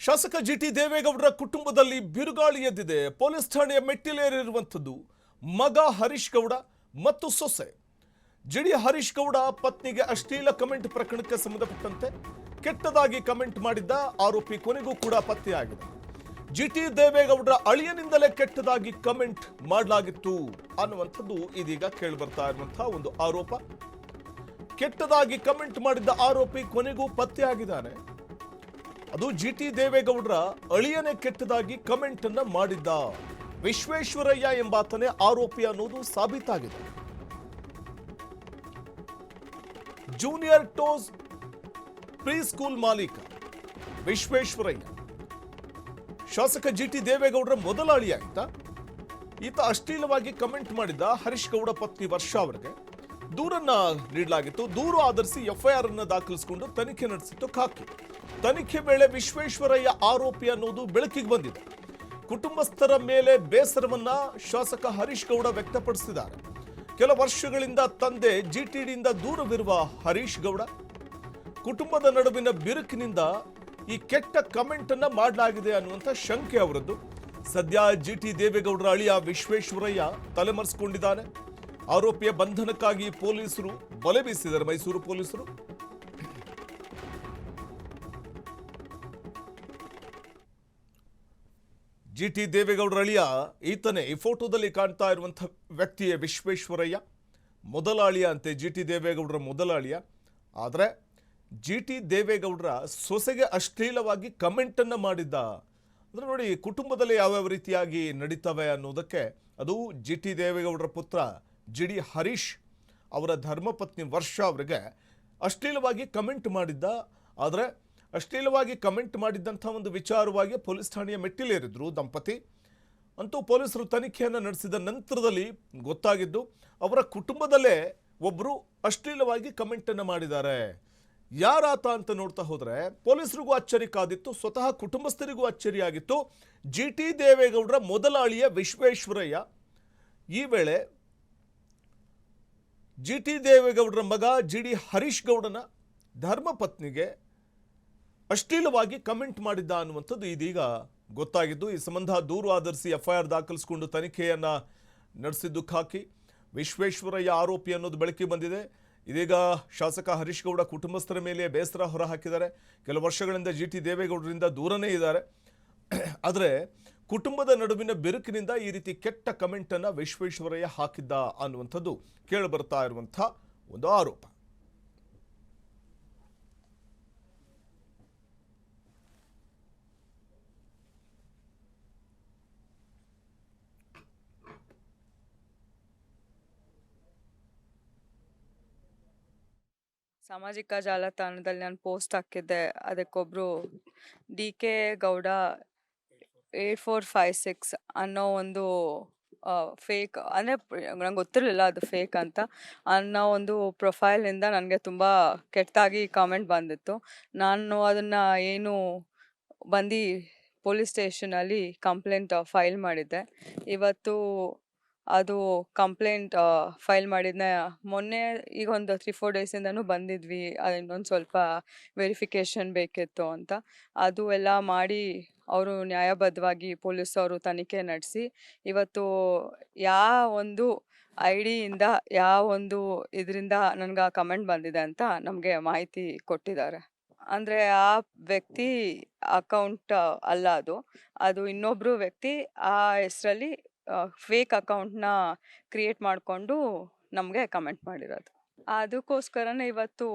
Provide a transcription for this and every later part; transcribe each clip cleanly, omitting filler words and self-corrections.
ಶಾಸಕ ಜಿಟಿ ದೇವೇಗೌಡರ ಕುಟುಂಬದಲ್ಲಿ ಬಿರುಗಾಳಿ ಎದ್ದಿದೆ. ಪೊಲೀಸ್ ಠಾಣೆಯ ಮೆಟ್ಟಿಲೇರಿರುವಂಥದ್ದು ಮಗ ಹರೀಶ್ ಗೌಡ ಮತ್ತು ಸೊಸೆ. ಜಿಡಿ ಹರೀಶ್ ಗೌಡ ಪತ್ನಿಗೆ ಅಶ್ಲೀಲ ಕಮೆಂಟ್ ಪ್ರಕರಣಕ್ಕೆ ಸಂಬಂಧಪಟ್ಟಂತೆ ಕೆಟ್ಟದಾಗಿ ಕಮೆಂಟ್ ಮಾಡಿದ್ದ ಆರೋಪಿ ಕೊನೆಗೂ ಕೂಡ ಪತ್ತೆಯಾಗಿದೆ. ಜಿಟಿ ದೇವೇಗೌಡರ ಅಳಿಯನಿಂದಲೇ ಕೆಟ್ಟದಾಗಿ ಕಮೆಂಟ್ ಮಾಡಲಾಗಿತ್ತು ಅನ್ನುವಂಥದ್ದು ಇದೀಗ ಕೇಳಿಬರ್ತಾ ಇರುವಂತಹ ಒಂದು ಆರೋಪ. ಕೆಟ್ಟದಾಗಿ ಕಮೆಂಟ್ ಮಾಡಿದ್ದ ಆರೋಪಿ ಕೊನೆಗೂ ಪತ್ತೆಯಾಗಿದ್ದಾನೆ. ಅದು ಜಿಟಿ ದೇವೇಗೌಡರ ಅಳಿಯನೇ ಕೆಟ್ಟದಾಗಿ ಕಮೆಂಟ್ ಅನ್ನ ಮಾಡಿದ್ದ. ವಿಶ್ವೇಶ್ವರಯ್ಯ ಎಂಬಾತನೇ ಆರೋಪಿ ಅನ್ನೋದು ಸಾಬೀತಾಗಿದೆ. ಜೂನಿಯರ್ ಟೋಸ್ ಪ್ರೀ ಸ್ಕೂಲ್ ಮಾಲೀಕ ವಿಶ್ವೇಶ್ವರಯ್ಯ ಶಾಸಕ ಜಿಟಿ ದೇವೇಗೌಡರ ಮೊದಲ ಅಳಿಯ ಈತ ಅಶ್ಲೀಲವಾಗಿ ಕಮೆಂಟ್ ಮಾಡಿದ್ದ ಹರೀಶ್ ಗೌಡ ಪತ್ನಿ ವರ್ಷ ಅವರಿಗೆ ದೂರನ್ನ ನೀಡಲಾಗಿತ್ತು. ದೂರು ಆಧರಿಸಿ ಎಫ್ಐಆರ್ ಅನ್ನು ದಾಖಲಿಸಿಕೊಂಡು ತನಿಖೆ ನಡೆಸಿತ್ತು ಖಾಕಿ. ತನಿಖೆ ವೇಳೆ ವಿಶ್ವೇಶ್ವರಯ್ಯ ಆರೋಪಿ ಅನ್ನೋದು ಬೆಳಕಿಗೆ ಬಂದಿದೆ. ಕುಟುಂಬಸ್ಥರ ಮೇಲೆ ಬೇಸರವನ್ನ ಶಾಸಕ ಹರೀಶ್ ಗೌಡ ವ್ಯಕ್ತಪಡಿಸಿದ್ದಾರೆ. ಕೆಲ ವರ್ಷಗಳಿಂದ ತಂದೆ ಜಿಟಿಡಿಯಿಂದ ದೂರವಿರುವ ಹರೀಶ್ ಗೌಡ ಕುಟುಂಬದ ನಡುವಿನ ಬಿರುಕಿನಿಂದ ಈ ಕೆಟ್ಟ ಕಮೆಂಟ್ ಅನ್ನ ಮಾಡಲಾಗಿದೆ ಅನ್ನುವಂಥ ಶಂಕೆ ಅವರದ್ದು. ಸದ್ಯ ಜಿಟಿ ದೇವೇಗೌಡರ ಅಳಿಯ ವಿಶ್ವೇಶ್ವರಯ್ಯ ತಲೆಮರೆಸಿಕೊಂಡಿದ್ದಾನೆ. ಆರೋಪಿಯ ಬಂಧನಕ್ಕಾಗಿ ಪೊಲೀಸರು ಬಲೆ ಬೀಸಿದ್ದಾರೆ. ಮೈಸೂರು ಪೊಲೀಸರು ಜಿಟಿ ದೇವೇಗೌಡರ ಅಳಿಯ ಈತನೇ. ಈ ಫೋಟೋದಲ್ಲಿ ಕಾಣ್ತಾ ಇರುವಂತಹ ವ್ಯಕ್ತಿಯೇ ವಿಶ್ವೇಶ್ವರಯ್ಯ. ಮೊದಲ ಅಳಿಯ ಅಂತೆ ಜಿಟಿ ದೇವೇಗೌಡರ ಮೊದಲ ಅಳಿಯ. ಆದರೆ ಜಿಟಿ ದೇವೇಗೌಡರ ಸೊಸೆಗೆ ಅಶ್ಲೀಲವಾಗಿ ಕಮೆಂಟ್ ಅನ್ನ ಮಾಡಿದ್ದ. ಅಂದ್ರೆ ನೋಡಿ, ಕುಟುಂಬದಲ್ಲಿ ಯಾವ್ಯಾವ ರೀತಿಯಾಗಿ ನಡೀತವೆ ಅನ್ನೋದಕ್ಕೆ ಅದು ಜಿಟಿ ದೇವೇಗೌಡರ ಪುತ್ರ ಜಿಡಿ ಹರೀಶ್ ಅವರ ಧರ್ಮಪತ್ನಿ ವರ್ಷ ಅವರಿಗೆ ಅಶ್ಲೀಲವಾಗಿ ಕಮೆಂಟ್ ಮಾಡಿದ್ದ. ಆದರೆ ಅಶ್ಲೀಲವಾಗಿ ಕಮೆಂಟ್ ಮಾಡಿದ್ದಂಥ ಒಂದು ವಿಚಾರವಾಗಿ ಪೊಲೀಸ್ ಠಾಣೆಯ ಮೆಟ್ಟಿಲೇರಿದ್ರು ದಂಪತಿ. ಅಂತೂ ಪೊಲೀಸರು ತನಿಖೆಯನ್ನು ನಡೆಸಿದ ನಂತರದಲ್ಲಿ ಗೊತ್ತಾಗಿದ್ದು ಅವರ ಕುಟುಂಬದಲ್ಲೇ ಒಬ್ಬರು ಅಶ್ಲೀಲವಾಗಿ ಕಮೆಂಟನ್ನು ಮಾಡಿದ್ದಾರೆ. ಯಾರಾತ ಅಂತ ನೋಡ್ತಾ ಹೋದರೆ ಪೊಲೀಸರಿಗೂ ಅಚ್ಚರಿ ಕಾದಿತ್ತು, ಸ್ವತಃ ಕುಟುಂಬಸ್ಥರಿಗೂ ಅಚ್ಚರಿಯಾಗಿತ್ತು. ಜಿಟಿ ದೇವೇಗೌಡರ ಮೊದಲ ಅಳಿಯ ವಿಶ್ವೇಶ್ವರಯ್ಯ ಈ ವೇಳೆ ಜಿಟಿ ದೇವೇಗೌಡರ ಮಗ ಜಿಡಿ ಹರೀಶ್ ಗೌಡನ ಧರ್ಮಪತ್ನಿಗೆ ಅಶ್ಲೀಲವಾಗಿ ಕಮೆಂಟ್ ಮಾಡಿದ್ದ ಅನ್ನುವಂಥದ್ದು ಇದೀಗ ಗೊತ್ತಾಗಿದ್ದು. ಈ ಸಂಬಂಧ ದೂರು ಆಧರಿಸಿ ಎಫ್ಐಆರ್ ದಾಖಲಿಸಿಕೊಂಡು ತನಿಖೆಯನ್ನ ನಡೆಸಿದ್ದು ಖಾಕಿ. ವಿಶ್ವೇಶ್ವರಯ್ಯ ಆರೋಪಿ ಅನ್ನೋದು ಬೆಳಕಿಗೆ ಬಂದಿದೆ. ಇದೀಗ ಶಾಸಕ ಹರೀಶ್ ಗೌಡ ಕುಟುಂಬಸ್ಥರ ಮೇಲೆ ಬೇಸರ ಹೊರಹಾಕಿದ್ದಾರೆ. ಕೆಲ ವರ್ಷಗಳಿಂದ ಜಿಟಿ ದೇವೇಗೌಡರಿಂದ ದೂರನೇ ಇದ್ದಾರೆ. ಆದರೆ ಕುಟುಂಬದ ನಡುವಿನ ಬಿರುಕಿನಿಂದ ಈ ರೀತಿ ಕೆಟ್ಟ ಕಮೆಂಟ್ ಅನ್ನ ವಿಶ್ವೇಶ್ವರಯ್ಯ ಹಾಕಿದ್ದ ಅನ್ನುವಂಥದ್ದು ಕೇಳಿಬರ್ತಾ ಇರುವಂಥ ಒಂದು ಆರೋಪ. ಸಾಮಾಜಿಕ ಜಾಲತಾಣದಲ್ಲಿ ನಾನು ಪೋಸ್ಟ್ ಹಾಕಿದ್ದೆ. ಅದಕ್ಕೊಬ್ರು ಡಿ.ಕೆ. ಗೌಡ 8456 ಅನ್ನೋ ಒಂದು ಫೇಕ್, ಅಂದರೆ ನಂಗೆ ಗೊತ್ತಿರಲಿಲ್ಲ ಅದು ಫೇಕ್ ಅಂತ ಅನ್ನೋ ಒಂದು ಪ್ರೊಫೈಲಿಂದ ನನಗೆ ತುಂಬ ಕೆಟ್ಟದಾಗಿ ಕಾಮೆಂಟ್ ಬಂದಿತ್ತು. ನಾನು ಅದನ್ನು ಬಂದು ಪೊಲೀಸ್ ಸ್ಟೇಷನಲ್ಲಿ ಕಂಪ್ಲೇಂಟ್ ಫೈಲ್ ಮಾಡಿದ್ದೆ. ಇವತ್ತು ಅದು ಕಂಪ್ಲೇಂಟ್ ಫೈಲ್ ಮಾಡಿದ್ನ ಮೊನ್ನೆ, ಈಗ ಒಂದು 3-4 ಡೇಸಿಂದನೂ ಬಂದಿದ್ವಿ. ಇನ್ನೊಂದು ಸ್ವಲ್ಪ ವೆರಿಫಿಕೇಷನ್ ಬೇಕಿತ್ತು ಅಂತ ಅದು ಎಲ್ಲ ಮಾಡಿ ಅವರು ನ್ಯಾಯಬದ್ಧವಾಗಿ ಪೊಲೀಸವರು ತನಿಖೆ ನಡೆಸಿ ಇವತ್ತು ಯಾವ ಒಂದು ಐಡಿಯಿಂದ ಯಾವ ಒಂದು ಇದರಿಂದ ನನಗೆ ಕಮೆಂಟ್ ಬಂದಿದೆ ಅಂತ ನಮಗೆ ಮಾಹಿತಿ ಕೊಟ್ಟಿದ್ದಾರೆ. ಅಂದರೆ ಆ ವ್ಯಕ್ತಿ ಅಕೌಂಟ್ ಅಲ್ಲ, ಅದು ಇನ್ನೊಬ್ಬರು ವ್ಯಕ್ತಿ ಆ ಹೆಸರಲ್ಲಿ ಫೇಕ್ ಅಕೌಂಟ್ನ ಕ್ರಿಯೇಟ್ ಮಾಡಿಕೊಂಡು ನಮಗೆ ಕಮೆಂಟ್ ಮಾಡಿರೋದು. ಅದಕ್ಕೋಸ್ಕರನೇ ಇವತ್ತು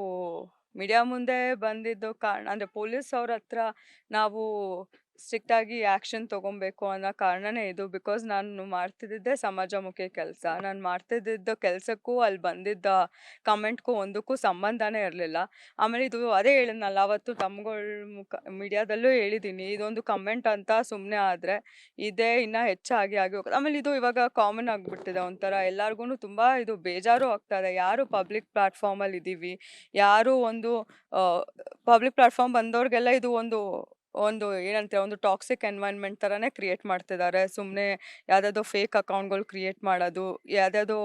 ಮೀಡಿಯಾ ಮುಂದೆ ಬಂದಿದ್ದು ಕಾರಣ, ಅಂದರೆ ಪೊಲೀಸ್ ಅವ್ರ ಹತ್ರ ನಾವು ಸ್ಟ್ರಿಕ್ಟಾಗಿ ಆ್ಯಕ್ಷನ್ ತೊಗೊಬೇಕು ಅನ್ನೋ ಕಾರಣನೇ ಇದು. ಬಿಕಾಸ್ ನಾನು ಮಾಡ್ತಿದ್ದೆ ಸಮಾಜಮುಖಿ ಕೆಲಸ. ನಾನು ಮಾಡ್ತಿದ್ದ ಕೆಲಸಕ್ಕೂ ಅಲ್ಲಿ ಬಂದಿದ್ದ ಕಮೆಂಟ್ಗೂ ಒಂದಕ್ಕೂ ಸಂಬಂಧನೇ ಇರಲಿಲ್ಲ. ಆಮೇಲೆ ಇದು ಅದೇ ಹೇಳಿದ್ನಲ್ಲ ಅವತ್ತು ತಮ್ಗಳ ಮೀಡಿಯಾದಲ್ಲೂ ಹೇಳಿದ್ದೀನಿ, ಇದೊಂದು ಕಮೆಂಟ್ ಅಂತ ಸುಮ್ಮನೆ ಆದರೆ ಇದೇ ಇನ್ನೂ ಹೆಚ್ಚಾಗಿ ಹೋಗೋದು. ಆಮೇಲೆ ಇದು ಇವಾಗ ಕಾಮನ್ ಆಗಿಬಿಟ್ಟಿದೆ ಒಂಥರ. ಎಲ್ಲರಿಗೂ ತುಂಬ ಇದು ಬೇಜಾರು ಆಗ್ತಾಯಿದೆ. ಯಾರು ಪಬ್ಲಿಕ್ ಪ್ಲ್ಯಾಟ್ಫಾರ್ಮಲ್ಲಿ ಇದ್ದೀವಿ, ಯಾರು ಒಂದು ಪಬ್ಲಿಕ್ ಪ್ಲ್ಯಾಟ್ಫಾರ್ಮ್ ಬಂದವ್ರಿಗೆಲ್ಲ ಇದು ಒಂದು ಒಂದು ಏನಂತೀರ ಒಂದು ಟಾಕ್ಸಿಕ್ ಎನ್ವೈರ್ನ್ಮೆಂಟ್ ಥರನೇ ಕ್ರಿಯೇಟ್ ಮಾಡ್ತಿದ್ದಾರೆ. ಸುಮ್ನೆ ಯಾವ್ದ್ಯಾವ್ದೋ ಫೇಕ್ ಅಕೌಂಟ್‌ಗಳು ಕ್ರಿಯೇಟ್ ಮಾಡೋದು, ಯಾವ್ದ್ಯಾವ್ದೋ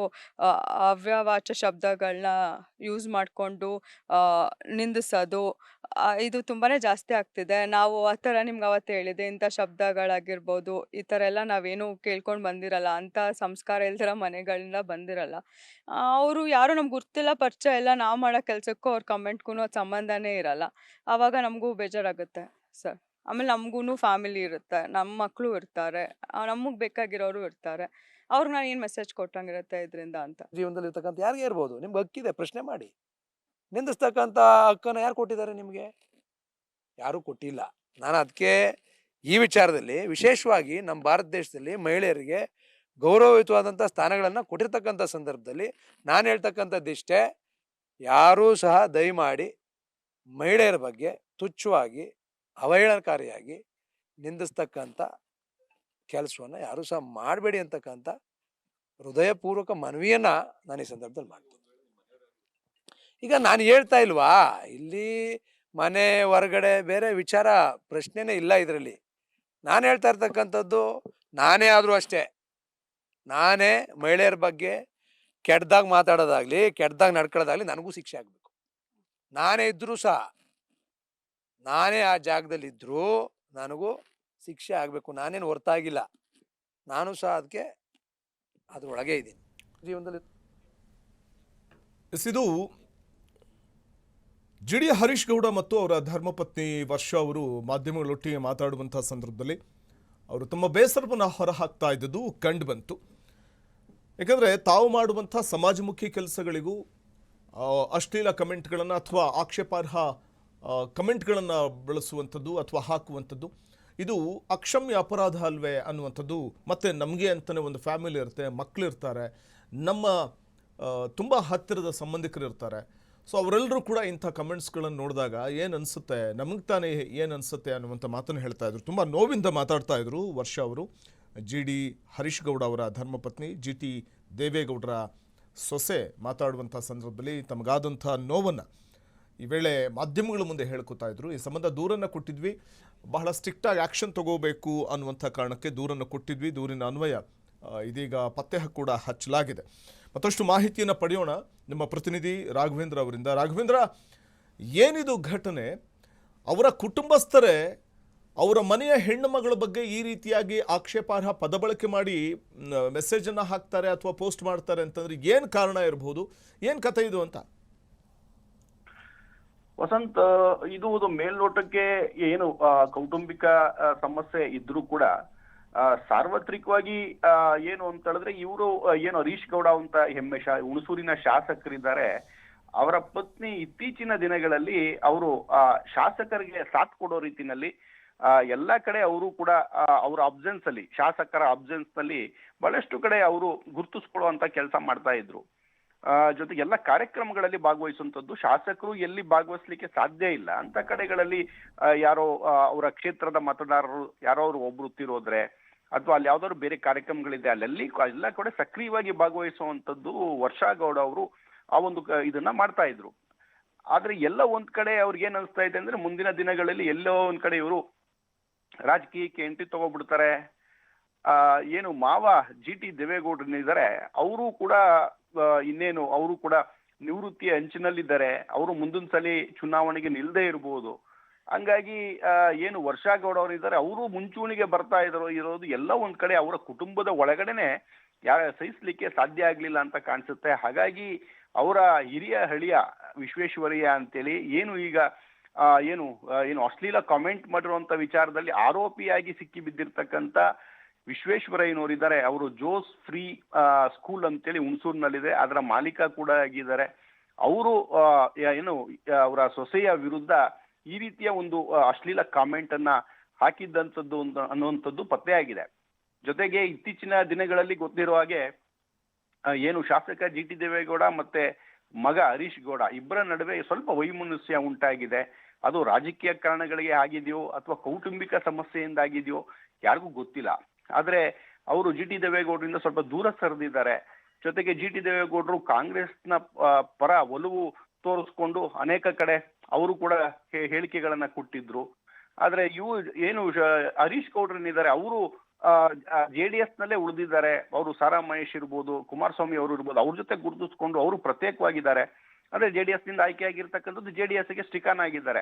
ಅ ಅವ್ಯವಾಚ್ಯ ಶಬ್ದಗಳನ್ನ ಯೂಸ್ ಮಾಡ್ಕೊಂಡು ಆಹ್, ನಿಂದಿಸೋದು ಇದು ತುಂಬಾನೇ ಜಾಸ್ತಿ ಆಗ್ತಿದೆ. ನಾವು ಆ ಥರ ನಿಮ್ಗೆ ಅವತ್ತೇ ಹೇಳಿದೆ, ಇಂಥ ಶಬ್ದಗಳಾಗಿರ್ಬೋದು, ಈ ಥರ ಎಲ್ಲ ನಾವೇನು ಕೇಳ್ಕೊಂಡು ಬಂದಿರಲ್ಲ. ಅಂಥ ಸಂಸ್ಕಾರ ಇಲ್ದಿರೋ ಮನೆಗಳಿಂದ ಬಂದಿರಲ್ಲ. ಅವರು ಯಾರೋ ನಮ್ಗೆ ಗುರ್ತಿಲ್ಲ, ಪರಿಚಯ ಇಲ್ಲ, ನಾವು ಮಾಡೋ ಕೆಲ್ಸಕ್ಕೂ ಅವ್ರ ಕಮೆಂಟ್‌ಗೂ ಅದು ಸಂಬಂಧನೇ ಇರಲ್ಲ. ಆವಾಗ ನಮಗೂ ಬೇಜಾರಾಗುತ್ತೆ ಸರ್. ಆಮೇಲೆ ನಮ್ಗೂನು ಫ್ಯಾಮಿಲಿ ಇರುತ್ತೆ, ನಮ್ಮ ಮಕ್ಳು ಇರ್ತಾರೆ, ನಮಗೆ ಬೇಕಾಗಿರೋರು ಇರ್ತಾರೆ. ಅವ್ರಿಗೆ ನಾನು ಏನು ಮೆಸೇಜ್ ಕೊಟ್ಟಂಗಿರುತ್ತೆ ಇದರಿಂದ ಅಂತ. ಜೀವನದಲ್ಲಿ ಇರ್ತಕ್ಕಂಥ ಯಾರಿಗೇ ಇರ್ಬೋದು, ನಿಮ್ಗೆ ಹಕ್ಕಿದೆ, ಪ್ರಶ್ನೆ ಮಾಡಿ. ನಿಂದಿಸ್ತಕ್ಕಂಥ ಹಕ್ಕನ್ನು ಯಾರು ಕೊಟ್ಟಿದ್ದಾರೆ ನಿಮಗೆ? ಯಾರೂ ಕೊಟ್ಟಿಲ್ಲ. ನಾನು ಅದಕ್ಕೆ ಈ ವಿಚಾರದಲ್ಲಿ ವಿಶೇಷವಾಗಿ ನಮ್ಮ ಭಾರತ ದೇಶದಲ್ಲಿ ಮಹಿಳೆಯರಿಗೆ ಗೌರವಯುತವಾದಂಥ ಸ್ಥಾನಗಳನ್ನು ಕೊಟ್ಟಿರ್ತಕ್ಕಂಥ ಸಂದರ್ಭದಲ್ಲಿ ನಾನು ಹೇಳ್ತಕ್ಕಂಥದ್ದಿಷ್ಟೇ, ಯಾರೂ ಸಹ ದಯಮಾಡಿ ಮಹಿಳೆಯರ ಬಗ್ಗೆ ತುಚ್ಛವಾಗಿ ಅವಹೇಳನಕಾರಿಯಾಗಿ ನಿಂದಿಸ್ತಕ್ಕಂಥ ಕೆಲಸವನ್ನು ಯಾರೂ ಸಹ ಮಾಡಬೇಡಿ ಅಂತಕ್ಕಂಥ ಹೃದಯಪೂರ್ವಕ ಮನವಿಯನ್ನ ನಾನು ಈ ಸಂದರ್ಭದಲ್ಲಿ ಮಾಡ್ತೀನಿ. ಈಗ ನಾನು ಹೇಳ್ತಾ ಇಲ್ವಾ, ಇಲ್ಲಿ ಮನೆ ಹೊರಗಡೆ ಬೇರೆ ವಿಚಾರ ಪ್ರಶ್ನೆನೇ ಇಲ್ಲ ಇದರಲ್ಲಿ. ನಾನು ಹೇಳ್ತಾ ಇರ್ತಕ್ಕಂಥದ್ದು, ನಾನೇ ಆದರೂ ಅಷ್ಟೇ, ನಾನೇ ಮಹಿಳೆಯರ ಬಗ್ಗೆ ಕೆಟ್ಟದಾಗ ಮಾತಾಡೋದಾಗ್ಲಿ ಕೆಟ್ಟದಾಗ ನಡ್ಕೊಳ್ಳೋದಾಗ್ಲಿ ನನಗೂ ಶಿಕ್ಷೆ ಆಗಬೇಕು. ನಾನೇ ಇದ್ರೂ ಸಹ, ನಾನೇ ಆ ಜಾಗದಲ್ಲಿ ಇದ್ರೂ ನನಗೂ ಶಿಕ್ಷೆ ಆಗಬೇಕು. ನಾನೇನು ಹೊರತಾಗಿಲ್ಲ, ನಾನು ಸಹ ಅದಕ್ಕೆ ಅದ್ರೊಳಗೆ ಇದ್ದೀನಿ ಜೀವನದಲ್ಲಿ. ಇದು ಜಿ ಡಿ ಹರೀಶ್ ಗೌಡ ಮತ್ತು ಅವರ ಧರ್ಮಪತ್ನಿ ವರ್ಷ ಅವರು ಮಾಧ್ಯಮಗಳೊಟ್ಟಿಗೆ ಮಾತಾಡುವಂಥ ಸಂದರ್ಭದಲ್ಲಿ ಅವರು ತಮ್ಮ ಬೇಸರವನ್ನು ಹೊರಹಾಕ್ತಾ ಇದ್ದದ್ದು ಕಂಡು ಬಂತು. ಯಾಕಂದರೆ ತಾವು ಮಾಡುವಂಥ ಸಮಾಜಮುಖಿ ಕೆಲಸಗಳಿಗೂ ಅಶ್ಲೀಲ ಕಮೆಂಟ್ಗಳನ್ನು ಅಥವಾ ಆಕ್ಷೇಪಾರ್ಹ ಕಮೆಂಟ್ಗಳನ್ನು ಬಳಸುವಂಥದ್ದು ಅಥವಾ ಹಾಕುವಂಥದ್ದು ಇದು ಅಕ್ಷಮ್ಯ ಅಪರಾಧ ಅಲ್ವೇ ಅನ್ನುವಂಥದ್ದು. ಮತ್ತು ನಮಗೆ ಅಂತಲೇ ಒಂದು ಫ್ಯಾಮಿಲಿ ಇರುತ್ತೆ, ಮಕ್ಕಳಿರ್ತಾರೆ, ನಮ್ಮ ತುಂಬ ಹತ್ತಿರದ ಸಂಬಂಧಿಕರು ಇರ್ತಾರೆ. ಸೊ ಅವರೆಲ್ಲರೂ ಕೂಡ ಇಂಥ ಕಮೆಂಟ್ಸ್ಗಳನ್ನು ನೋಡಿದಾಗ ಏನು ಅನಿಸುತ್ತೆ, ನಮಗೆ ತಾನೇ ಏನು ಅನಿಸುತ್ತೆ ಅನ್ನುವಂಥ ಮಾತನ್ನು ಹೇಳ್ತಾ ಇದ್ರು. ತುಂಬ ನೋವಿಂದ ಮಾತಾಡ್ತಾ ಇದ್ರು ವರ್ಷ ಅವರು. ಜಿ ಡಿ ಹರೀಶ್ ಗೌಡ ಅವರ ಧರ್ಮಪತ್ನಿ ಜಿ ಟಿ ದೇವೇಗೌಡರ ಸೊಸೆ ಮಾತಾಡುವಂಥ ಸಂದರ್ಭದಲ್ಲಿ ತಮಗಾದಂಥ ನೋವನ್ನು ಈ ವೇಳೆ ಮಾಧ್ಯಮಗಳ ಮುಂದೆ ಹೇಳ್ಕೊತಾ ಇದ್ರು. ಈ ಸಂಬಂಧ ದೂರನ್ನು ಕೊಟ್ಟಿದ್ವಿ, ಬಹಳ ಸ್ಟ್ರಿಕ್ಟಾಗಿ ಆ್ಯಕ್ಷನ್ ತಗೋಬೇಕು ಅನ್ನುವಂಥ ಕಾರಣಕ್ಕೆ ದೂರನ್ನು ಕೊಟ್ಟಿದ್ವಿ. ದೂರಿನ ಅನ್ವಯ ಇದೀಗ ಪತ್ತೆ ಕೂಡ ಹಚ್ಚಲಾಗಿದೆ. ಮತ್ತಷ್ಟು ಮಾಹಿತಿಯನ್ನು ಪಡೆಯೋಣ ನಮ್ಮ ಪ್ರತಿನಿಧಿ ರಾಘವೇಂದ್ರ ಅವರಿಂದ. ರಾಘವೇಂದ್ರ, ಏನಿದು ಘಟನೆ? ಅವರ ಕುಟುಂಬಸ್ಥರೇ ಅವರ ಮನೆಯ ಹೆಣ್ಣು ಮಗಳ ಬಗ್ಗೆ ಈ ರೀತಿಯಾಗಿ ಆಕ್ಷೇಪಾರ್ಹ ಪದ ಬಳಕೆ ಮಾಡಿ ಮೆಸೇಜನ್ನು ಹಾಕ್ತಾರೆ ಅಥವಾ ಪೋಸ್ಟ್ ಮಾಡ್ತಾರೆ ಅಂತಂದ್ರೆ ಏನು ಕಾರಣ ಇರಬಹುದು? ಏನು ಕಥೆ ಇದು ಅಂತ? ವಸಂತ್, ಇದು ಒಂದು ಮೇಲ್ನೋಟಕ್ಕೆ ಏನು ಕೌಟುಂಬಿಕ ಸಮಸ್ಯೆ ಇದ್ರೂ ಕೂಡ ಸಾರ್ವತ್ರಿಕವಾಗಿ ಏನು ಅಂತ ಹೇಳಿದ್ರೆ, ಇವರು ಏನು ಹರೀಶ್ ಗೌಡ ಅಂತ ಹುಣಸೂರಿನ ಶಾಸಕರಿದ್ದಾರೆ, ಅವರ ಪತ್ನಿ ಇತ್ತೀಚಿನ ದಿನಗಳಲ್ಲಿ ಅವರು ಶಾಸಕರಿಗೆ ಸಾಥ್ ಕೊಡೋ ರೀತಿನಲ್ಲಿ ಎಲ್ಲಾ ಕಡೆ ಅವರು ಕೂಡ ಅವರ ಅಬ್ಸೆನ್ಸ್ ಅಲ್ಲಿ, ಶಾಸಕರ ಅಬ್ಸೆನ್ಸ್ ನಲ್ಲಿ ಬಹಳಷ್ಟು ಕಡೆ ಅವರು ಗುರುತಿಸ್ಕೊಳ್ಳುವಂತ ಕೆಲಸ ಮಾಡ್ತಾ ಇದ್ರು. ಜೊತೆಗೆ ಎಲ್ಲ ಕಾರ್ಯಕ್ರಮಗಳಲ್ಲಿ ಭಾಗವಹಿಸುವಂತದ್ದು. ಶಾಸಕರು ಎಲ್ಲಿ ಭಾಗವಹಿಸ್ಲಿಕ್ಕೆ ಸಾಧ್ಯ ಇಲ್ಲ ಅಂತ ಕಡೆಗಳಲ್ಲಿ ಯಾರೋ ಅವರ ಕ್ಷೇತ್ರದ ಮತದಾರರು ಯಾರೋ ಅವರು ಒಬ್ರು ತಿರೋದ್ರೆ ಅಥವಾ ಅಲ್ಲಿ ಯಾವ್ದಾದ್ರು ಬೇರೆ ಕಾರ್ಯಕ್ರಮಗಳಿದೆ ಅಲ್ಲೆಲ್ಲಿ ಎಲ್ಲ ಕಡೆ ಸಕ್ರಿಯವಾಗಿ ಭಾಗವಹಿಸುವಂತದ್ದು ವರ್ಷಾ ಗೌಡ ಅವರು ಆ ಒಂದು ಇದನ್ನ ಮಾಡ್ತಾ ಇದ್ರು. ಆದ್ರೆ ಎಲ್ಲ ಒಂದ್ ಕಡೆ ಅವ್ರಿಗೆ ಏನ್ ಅನಿಸ್ತಾ ಇದೆ ಅಂದ್ರೆ, ಮುಂದಿನ ದಿನಗಳಲ್ಲಿ ಎಲ್ಲೋ ಒಂದ್ ಕಡೆ ಇವರು ರಾಜಕೀಯಕ್ಕೆ ಎಂಟ್ರಿ ತಗೋಬಿಡ್ತಾರೆ. ಏನು ಮಾವ ಜಿ ಟಿ ದೇವೇಗೌಡರಿದ್ದಾರೆ, ಅವರು ಕೂಡ ಇನ್ನೇನು ಅವರು ಕೂಡ ನಿವೃತ್ತಿಯ ಅಂಚಿನಲ್ಲಿದ್ದಾರೆ. ಅವರು ಮುಂದಿನ ಸಲ ಚುನಾವಣೆಗೆ ನಿಲ್ದೇ ಇರಬಹುದು. ಹಂಗಾಗಿ ಏನು ವರ್ಷಾ ಗೌಡ ಅವರು ಇದ್ದಾರೆ, ಅವರು ಮುಂಚೂಣಿಗೆ ಬರ್ತಾ ಇರೋದು ಎಲ್ಲ ಒಂದ್ ಕಡೆ ಅವರ ಕುಟುಂಬದ ಒಳಗಡೆನೆ ಸಹಿಸ್ಲಿಕ್ಕೆ ಸಾಧ್ಯ ಆಗ್ಲಿಲ್ಲ ಅಂತ ಕಾಣಿಸುತ್ತೆ. ಹಾಗಾಗಿ ಅವರ ಹಿರಿಯ ಹಳಿಯ ವಿಶ್ವೇಶ್ವರಯ್ಯ ಅಂತೇಳಿ ಏನು ಈಗ ಏನು ಅಶ್ಲೀಲ ಕಾಮೆಂಟ್ ಮಾಡಿರುವಂತ ವಿಚಾರದಲ್ಲಿ ಆರೋಪಿಯಾಗಿ ಸಿಕ್ಕಿ ಬಿದ್ದಿರ್ತಕ್ಕಂಥ ವಿಶ್ವೇಶ್ವರಯ್ಯನವರಿದ್ದಾರೆ. ಅವರು ಜೋಸ್ ಫ್ರೀ ಸ್ಕೂಲ್ ಅಂತೇಳಿ ಹುಣಸೂರಿನಲ್ಲಿದೆ, ಅದರ ಮಾಲೀಕ ಕೂಡ ಆಗಿದ್ದಾರೆ. ಅವರು ಏನು ಅವರ ಸೊಸೆಯ ವಿರುದ್ಧ ಈ ರೀತಿಯ ಒಂದು ಅಶ್ಲೀಲ ಕಾಮೆಂಟ್ ಅನ್ನ ಹಾಕಿದ್ದಂಥದ್ದು ಅನ್ನುವಂಥದ್ದು ಪತ್ತೆಯಾಗಿದೆ. ಜೊತೆಗೆ ಇತ್ತೀಚಿನ ದಿನಗಳಲ್ಲಿ ಗೊತ್ತಿರುವ ಹಾಗೆ ಏನು ಶಾಸಕ ಜಿ ಟಿ ದೇವೇಗೌಡ ಮತ್ತೆ ಮಗ ಹರೀಶ್ ಗೌಡ ಇಬ್ಬರ ನಡುವೆ ಸ್ವಲ್ಪ ವೈಮನಸ್ಯ ಉಂಟಾಗಿದೆ. ಅದು ರಾಜಕೀಯ ಕಾರಣಗಳಿಗೆ ಆಗಿದೆಯೋ ಅಥವಾ ಕೌಟುಂಬಿಕ ಸಮಸ್ಯೆಯಿಂದ ಆಗಿದೆಯೋ ಯಾರಿಗೂ ಗೊತ್ತಿಲ್ಲ. ಆದ್ರೆ ಅವರು ಜಿ ಟಿ ದೇವೇಗೌಡರಿಂದ ಸ್ವಲ್ಪ ದೂರ ಸರಿದಿದ್ದಾರೆ. ಜೊತೆಗೆ ಜಿ ಟಿ ದೇವೇಗೌಡರು ಕಾಂಗ್ರೆಸ್ನ ಪರ ಒಲವು ತೋರಿಸ್ಕೊಂಡು ಅನೇಕ ಕಡೆ ಅವರು ಕೂಡ ಹೇಳಿಕೆಗಳನ್ನ ಕೊಟ್ಟಿದ್ರು. ಆದ್ರೆ ಇವು ಏನು ಹರೀಶ್ ಗೌಡ್ರನ್ನಿದ್ದಾರೆ ಅವರು JDS ನಲ್ಲೇ ಉಳಿದಿದ್ದಾರೆ. ಅವರು ಸಾರಾ ಮಹೇಶ್ ಇರ್ಬೋದು, ಕುಮಾರಸ್ವಾಮಿ ಅವರು ಇರ್ಬೋದು, ಅವ್ರ ಜೊತೆ ಗುರುತಿಸ್ಕೊಂಡು ಅವರು ಪ್ರತ್ಯೇಕವಾಗಿದ್ದಾರೆ. ಅಂದ್ರೆ JDS ನಿಂದ ಆಯ್ಕೆಯಾಗಿರ್ತಕ್ಕಂಥದ್ದು JDS ಗೆ ಸ್ಟಿಕ್ ಆನ್ ಆಗಿದ್ದಾರೆ.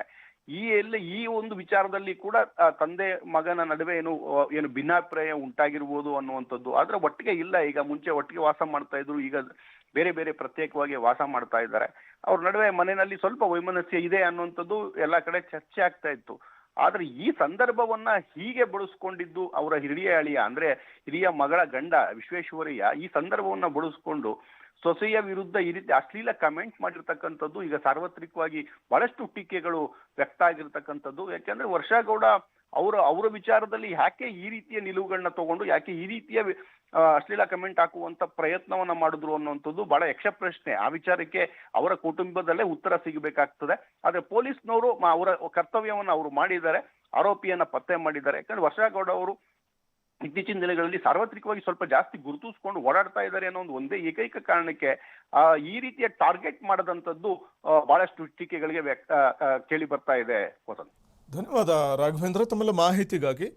ಈ ಒಂದು ವಿಚಾರದಲ್ಲಿ ಕೂಡ ತಂದೆ ಮಗನ ನಡುವೆ ಏನು ಭಿನ್ನಾಭಿಪ್ರಾಯ ಉಂಟಾಗಿರ್ಬೋದು ಅನ್ನುವಂಥದ್ದು. ಆದ್ರೆ ಒಟ್ಟಿಗೆ ಇಲ್ಲ, ಈಗ ಮುಂಚೆ ಒಟ್ಟಿಗೆ ವಾಸ ಮಾಡ್ತಾ ಇದ್ರು, ಈಗ ಬೇರೆ ಬೇರೆ ಪ್ರತ್ಯೇಕವಾಗಿ ವಾಸ ಮಾಡ್ತಾ ಇದ್ದಾರೆ. ಅವ್ರ ನಡುವೆ ಮನೆಯಲ್ಲಿ ಸ್ವಲ್ಪ ವೈಮನಸ್ಯ ಇದೆ ಅನ್ನುವಂಥದ್ದು ಎಲ್ಲಾ ಕಡೆ ಚರ್ಚೆ ಆಗ್ತಾ ಇತ್ತು. ಆದ್ರೆ ಈ ಸಂದರ್ಭವನ್ನ ಹೀಗೆ ಬಳಸ್ಕೊಂಡಿದ್ದು ಅವರ ಹಿರಿಯ ಅಳಿಯ ಅಂದ್ರೆ ಹಿರಿಯ ಮಗಳ ಗಂಡ ವಿಶ್ವೇಶ್ವರಯ್ಯ ಈ ಸಂದರ್ಭವನ್ನ ಬಳಸ್ಕೊಂಡು ಸೊಸೆಯ ವಿರುದ್ಧ ಈ ರೀತಿ ಅಶ್ಲೀಲ ಕಮೆಂಟ್ ಮಾಡಿರ್ತಕ್ಕಂಥದ್ದು ಈಗ ಸಾರ್ವತ್ರಿಕವಾಗಿ ಬಹಳಷ್ಟು ಟೀಕೆಗಳು ವ್ಯಕ್ತ ಆಗಿರ್ತಕ್ಕಂಥದ್ದು. ಯಾಕೆಂದ್ರೆ ವರ್ಷಗೌಡ ಅವರ ವಿಚಾರದಲ್ಲಿ ಯಾಕೆ ಈ ರೀತಿಯ ನಿಲುವುಗಳನ್ನ ತಗೊಂಡು ಯಾಕೆ ಈ ರೀತಿಯ ಅಶ್ಲೀಲ ಕಮೆಂಟ್ ಹಾಕುವಂತ ಪ್ರಯತ್ನವನ್ನ ಮಾಡಿದ್ರು ಅನ್ನುವಂಥದ್ದು ಬಹಳ ಯಕ್ಷ ಪ್ರಶ್ನೆ. ಆ ವಿಚಾರಕ್ಕೆ ಅವರ ಕುಟುಂಬದಲ್ಲೇ ಉತ್ತರ ಸಿಗಬೇಕಾಗ್ತದೆ. ಆದ್ರೆ ಪೊಲೀಸ್ನವರು ಅವರ ಕರ್ತವ್ಯವನ್ನ ಅವರು ಮಾಡಿದ್ದಾರೆ, ಆರೋಪಿಯನ್ನ ಪತ್ತೆ ಮಾಡಿದ್ದಾರೆ. ಯಾಕಂದ್ರೆ ವರ್ಷಗೌಡ ಅವರು ಇತ್ತೀಚಿನ ದಿನಗಳಲ್ಲಿ ಸಾರ್ವತ್ರಿಕವಾಗಿ ಸ್ವಲ್ಪ ಜಾಸ್ತಿ ಗುರುತಿಸ್ಕೊಂಡು ಓಡಾಡ್ತಾ ಇದ್ದಾರೆ ಅನ್ನೋ ಒಂದೇ ಏಕೈಕ ಕಾರಣಕ್ಕೆ ಈ ರೀತಿಯ ಟಾರ್ಗೆಟ್ ಮಾಡದಂತದ್ದು ಬಹಳಷ್ಟು ಟೀಕೆಗಳಿಗೆ ಕೇಳಿ ಬರ್ತಾ ಇದೆ. ವಸಂತ್, ಧನ್ಯವಾದ ರಾಘವೇಂದ್ರ ತಮ್ಮೆಲ್ಲ ಮಾಹಿತಿಗಾಗಿ.